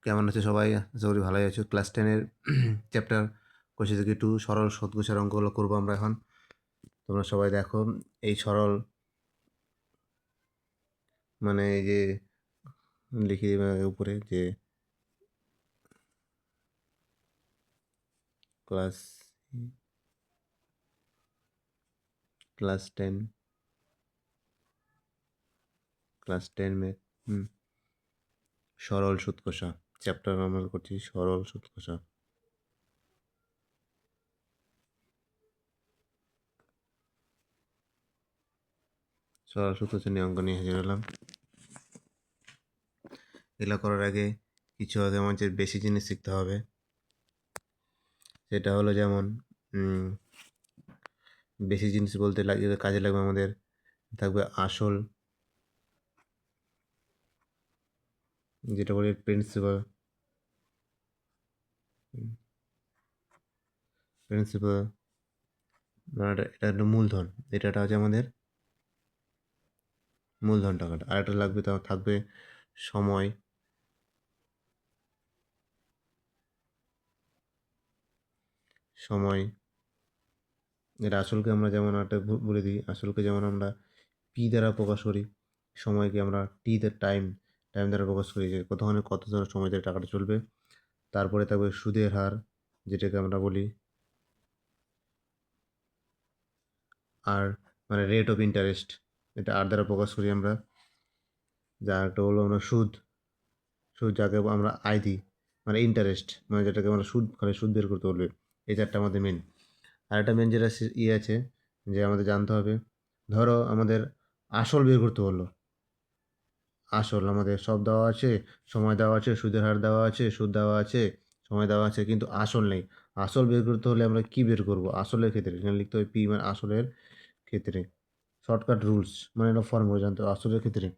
কেমন আছে সবাই? আশা করি ভালোই আছো। ক্লাস 10 এর চ্যাপ্টার কোষে থেকে 2 সরল সদগোছের অঙ্কগুলো করবো আমরা এখন। তোমরা সবাই দেখো এই সরল মানে এই যে লিখে দিবে উপরে যে ক্লাস ক্লাস 10 ক্লাস 10 में সরল সুদ কষা চ্যাপ্টার আমরা করছি সরল সুদ কষা। সরল সুদ কষা নিয়ে অঙ্ক নিয়ে হাজির হলাম। এগুলো করার আগে কিছু আগে আমাদের বেশি জিনিস শিখতে হবে। সেটা হলো যেমন বেশি জিনিস বলতে কাজে লাগবে আমাদের থাকবে আসল, যেটা বলি প্রিন্সিপাল প্রিন্সিপাল মানে এটা একটা মূলধন, এটা হচ্ছে আমাদের মূলধন টাকাটা। আর একটা লাগবে, তাও থাকবে সময়, সময় এটা আসলকে আমরা যেমন একটা বলে দিই, আসলকে যেমন আমরা পি দ্বারা প্রকাশ করি, সময়কে আমরা টি দ্য টাইম টাইম দ্বারা প্রকাশ করি, যে কতক্ষণে কত ধরনের সময় ধরে টাকাটা চলবে। তারপরে থাকবে সুদের হার, যেটাকে আমরা বলি আর, মানে রেট অফ ইন্টারেস্ট, এটা আর দ্বারা প্রকাশ করি আমরা। যা একটা হলো আমরা সুদ, সুদ যাকে আমরা আয় দিই, মানে ইন্টারেস্ট, মানে যেটাকে আমরা সুদ, মানে সুদ বের করতে বলবে। এই চারটা আমাদের মেন। আর একটা মেন যেটা ইয়ে আছে, যে আমাদের জানতে হবে, ধরো আমাদের আসল বের করতে বললো, আসল আমাদের সব দেওয়া আছে, সময় দেওয়া আছে, সুদের হার দেওয়া আছে, সুদ দেওয়া আছে, সময় দেওয়া আছে, কিন্তু আসল নেই। আসল বের করতে হলে আমরা কি বের করব? আসলের ক্ষেত্রে এখানে লিখতে হবে পি, মানে আসলের ক্ষেত্রে। শর্টকাট রুলস, মানে এটা ফর্মুলা জানতে হবে আসলের ক্ষেত্রে।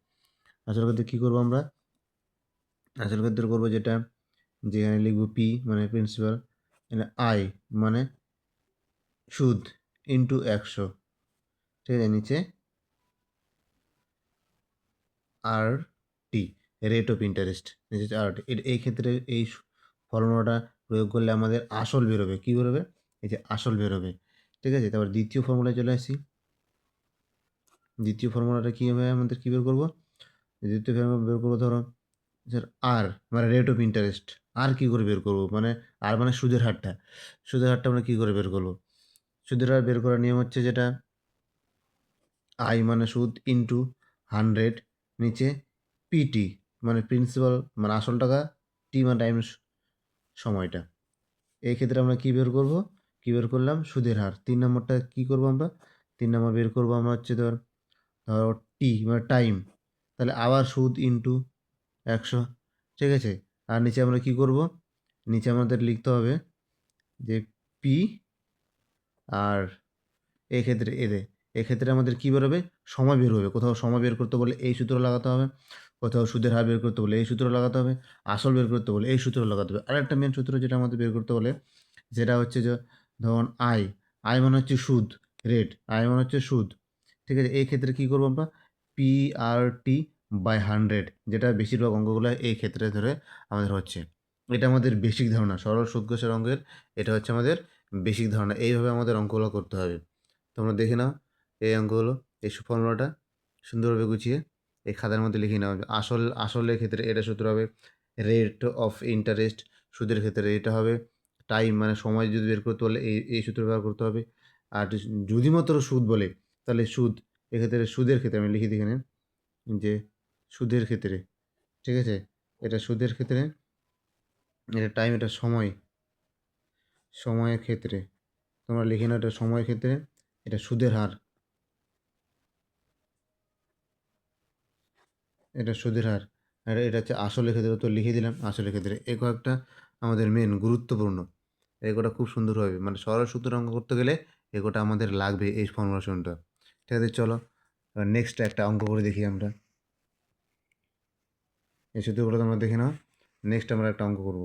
আসলের ক্ষেত্রে কী করবো আমরা? আসল ক্ষেত্রে করবো যেটা, যেখানে লিখবো পি মানে প্রিন্সিপাল, এখানে আই মানে সুদ ইন্টু 100, ঠিক আছে, নিচে আর টি, রেট অফ ইন্টারেস্ট, নিচে আর টি। এই ক্ষেত্রে এই ফর্মুলাটা প্রয়োগ করলে আমাদের আসল বেরোবে। কী বেরোবে? এই যে আসল বেরোবে, ঠিক আছে। তারপর দ্বিতীয় ফর্মুলায় চলে আসি। দ্বিতীয় ফর্মুলাটা কী হবে? আমাদের কী বের করবো? দ্বিতীয় ফর্মুলা বের করবো, ধরো স্যার আর মানে রেট অফ ইন্টারেস্ট। আর কী করে বের করবো? মানে আর মানে সুদের হারটা, সুদের হারটা আমরা কী করে বের করবো? সুদের হার বের করার নিয়ম হচ্ছে যেটা, আই মানে সুদ ইন্টু 100, নিচে পিটি মানে প্রিন্সিপাল মানে আসল টাকা, টি মানে টাইম সময়টা। এই ক্ষেত্রে আমরা কী বের করব? কী বের করলাম? সুদের হার। 3 নম্বরটা কী করবো আমরা? 3 নম্বর বের করবো আমরা হচ্ছে ধরো টি মানে টাইম, তাহলে আবার সুদ ইন্টু 100, ঠিক আছে। আর নিচে আমরা কী করব? নিচে আমাদের লিখতে হবে যে পি আর এক্ষেত্রে এক্ষেত্রে আমাদের কী বেরোবে? সময় বের হবে। কোথাও সময় বের করতে বলে এই সূত্র লাগাতে হবে, কোথাও সুদের হার বের করতে বলে এই সূত্র লাগাতে হবে, আসল বের করতে বলে এই সূত্র লাগাতে হবে। আরেকটা মেন সূত্র যেটা আমাদের বের করতে বলে, যেটা হচ্ছে যে ধরুন আয় মানে হচ্ছে সুদ, রেট, আয় মানে হচ্ছে সুদ, ঠিক আছে। এই ক্ষেত্রে কী করবো আমরা? পি আর টি বাই 100, যেটা বেশিরভাগ অঙ্কগুলো এই ক্ষেত্রে ধরে আমাদের হচ্ছে। এটা আমাদের বেসিক ধারণা, সরল সুদ ঘোষের অঙ্কের এটা হচ্ছে আমাদের বেসিক ধারণা। এইভাবে আমাদের অঙ্কগুলো করতে হবে। তোমরা দেখে নাও এই অঙ্কগুলো, এই ফর্মুলাটা সুন্দরভাবে গুছিয়ে এই খাতার মধ্যে লিখে নাও। আসলের ক্ষেত্রে এটা সূত্র হবে রেট অফ ইন্টারেস্ট, সুদের ক্ষেত্রে এটা হবে টাইম মানে সময় যদি বের করতে হলে এই সূত্র ব্যবহার করতে হবে। আর যদি মাত্র সুদ বলে তাহলে সুদ, এক্ষেত্রে সুদের ক্ষেত্রে আমি লিখে দিই এখানে যে সুদের ক্ষেত্রে, ঠিক আছে, এটা সুদের ক্ষেত্রে, এটা টাইম, এটা সময়, সময়ের ক্ষেত্রে তোমরা লিখে নাও, এটা সময়ের ক্ষেত্রে, এটা সুদের হার, এটা সুদের হার, আর এটা হচ্ছে আসলের ক্ষেত্রে, তো লিখে দিলাম আসলের ক্ষেত্রে। এই কয়েকটা আমাদের মেন গুরুত্বপূর্ণ, এগুলো খুব সুন্দর হবে, মানে সরল সূত্র অঙ্ক করতে গেলে এগুলো আমাদের লাগবে, এই ফর্মুলেশনটা, ঠিক আছে। চলো নেক্সট একটা অঙ্ক করে দেখি আমরা। এই সূত্রগুলো তোমরা দেখে নাও, নেক্সট আমরা একটা অঙ্ক করব।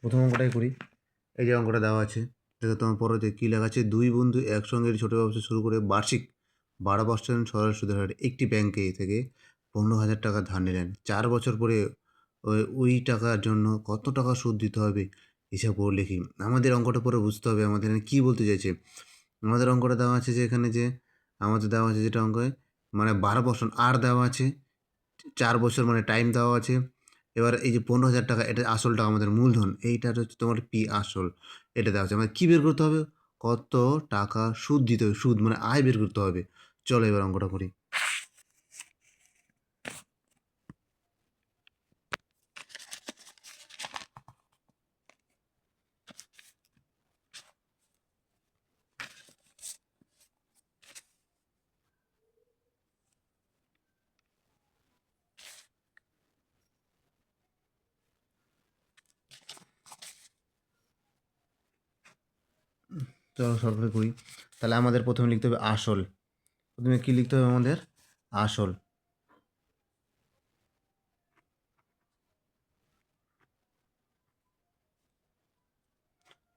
প্রথম অঙ্কটাই করি। এই যে অঙ্কটা দেওয়া আছে, দেখো তোমার পরে কী লেখা আছে, দুই বন্ধু একসঙ্গে ছোটো ব্যবসা শুরু করে বার্ষিক 12% সরল সুদের হারে একটি ব্যাংকে থেকে 15,000 টাকা ধার নিলেন। 4 বছর পরে ওই টাকার জন্য কত টাকা সুদ দিতে হবে হিসাব করে লিখি। আমাদের অঙ্কটা পরে বুঝতে হবে আমাদের এখানে কী বলতে চাইছে। আমাদের অঙ্কটা দেওয়া আছে যে এখানে যে আমাদের দেওয়া আছে যেটা অঙ্কে মানে 12% আর দেওয়া আছে 4 বছর মানে টাইম দেওয়া আছে। এবার এই যে 15,000 টাকা এটা আসল টাকা আমাদের মূলধন। এইটার হচ্ছে তোমার পি আসল। এটা দেওয়া আছে। আমাদের কী বের করতে হবে? কত টাকা সুদ দিতে হবে? সুদ মানে আয় বের করতে হবে। চলো এবার অঙ্কটা করি। চলো সরকারি করি। তাহলে আমাদের প্রথমে লিখতে হবে আসল। প্রথমে কী লিখতে হবে আমাদের? আসল।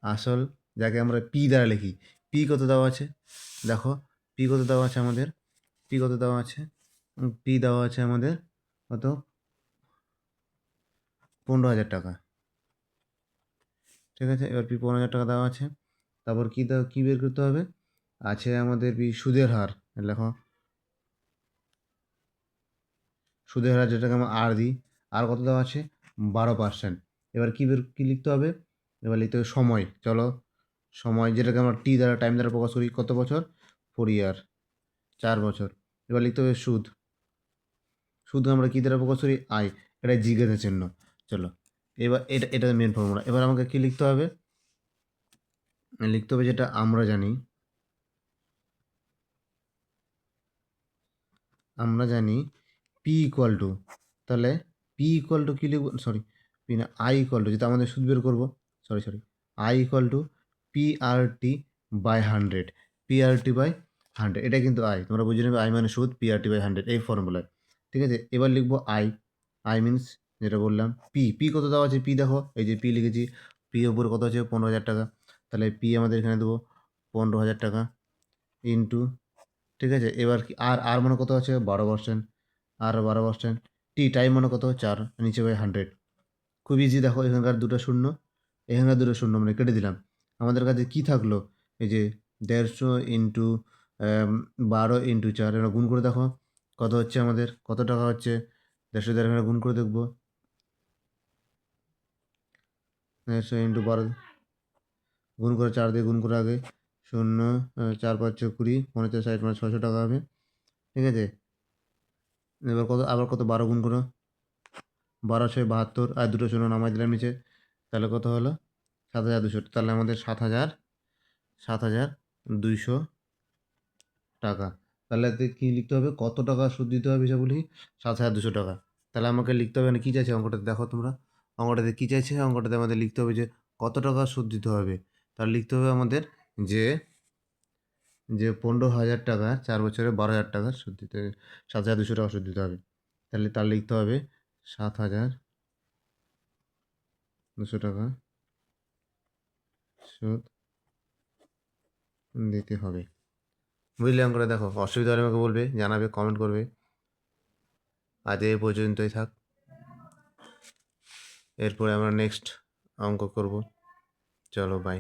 আসল যাকে আমরা পি দ্বারা লিখি। পি কত দেওয়া আছে? দেখো পি কত দেওয়া আছে আমাদের? পি কত দেওয়া আছে? পি দেওয়া আছে আমাদের কত? 15,000 টাকা। ঠিক আছে, এবার পি 15,000 টাকা দেওয়া আছে। তারপর কী বের করতে হবে? আছে আমাদের পি সুদের হার। লেখো সুদের হার যেটাকে আমরা আর দিই। আর কত দেওয়া আছে? 12%। এবার কী লিখতে হবে? এবার লিখতে হবে সময়। চলো সময় যেটাকে আমরা টি দ্বারা টাইম দ্বারা প্রকাশ করি। কত বছর? 4 ইয়ার, 4 বছর। এবার লিখতে হবে সুদ। সুদ আমরা কী দ্বারা প্রকাশ করি? আয়। এটা জিজ্ঞাসা চিহ্ন। চলো এবার এটা মেন ফর্মুলা। এবার আমাকে কী লিখতে হবে? লিখতে হবে যেটা আমরা জানি। আমরা জানি পি ইকুয়াল টু, তাহলে পি ইকুয়াল টু কী লিখব? সরি পি না, আই ইকুয়াল টু যেটা আমাদের সুদ বের করবো। Sorry I equal to P R T by 100। P R T by 100 এটা কিন্তু আই, তোমরা বুঝে নেবে আই মানে সুদ, পি আর টি বাই 100 এই ফর্মুলায়। ঠিক আছে, এবার লিখবো আই। আই মিনস যেটা বললাম পি কত দেওয়া আছে? পি দেখো এই যে পি লিখেছি। পি ওপর কত আছে? 15,000 টাকা। তাহলে পি আমাদের এখানে দেবো 15,000 টাকা ইন্টু, ঠিক আছে। এবার কি আর মানে কত আছে? 12%। আর 12%। টাইম মানে কত? 4 নিচে বাই 100। খুব ইজি, দেখো এখানকার দুটো শূন্য, এখানকার দুটো শূন্য মানে কেটে দিলাম। আমাদের কাছে কি থাকলো? এই যে 150 ইন্টু 12 ইন্টু 4 এরা গুণ করে দেখো কত হচ্ছে আমাদের, কত টাকা হচ্ছে। 150 দ্বারা এখানে গুণ করে দেখবো। 150 ইন্টু 12 গুণ করে 4 দিয়ে গুণ করে আগে শূন্য, 4 5 20, 50 60 মানে 600 টাকা হবে। ঠিক আছে, এবার কত আবার কত 12 গুণ করো, 12 6 72 আর দুটো শূন্য নামাই দিলাম নিচে। তাহলে কত হলো? 7,200। তাহলে আমাদের 7,200 টাকা। তাহলে এতে কী লিখতে হবে? কত টাকা সুদ দিতে হবে হিসাব বলি? 7,200 টাকা। তাহলে আমাকে লিখতে হবে না কী চাইছে অঙ্কটাতে? দেখো তোমরা অঙ্কটাতে কী চাইছে? অঙ্কটাতে আমাদের লিখতে হবে যে কত টাকা সুদ দিতে হবে। তাহলে লিখতে হবে আমাদের যে 15,000 টাকা 4 বছরে 12,000 টাকা সুদ দিতে হবে, 7,200 টাকা সুদ দিতে হবে। তাহলে তার লিখতে হবে 7,200 টাকা সুদ দিতে হবে। বুঝলে অঙ্কটা? দেখো অসুবিধা হলে আমাকে বলবে, জানাবে, কমেন্ট করবে। আজ এই পর্যন্তই থাক, এরপরে আমরা নেক্সট অঙ্ক করব। চলো বাই।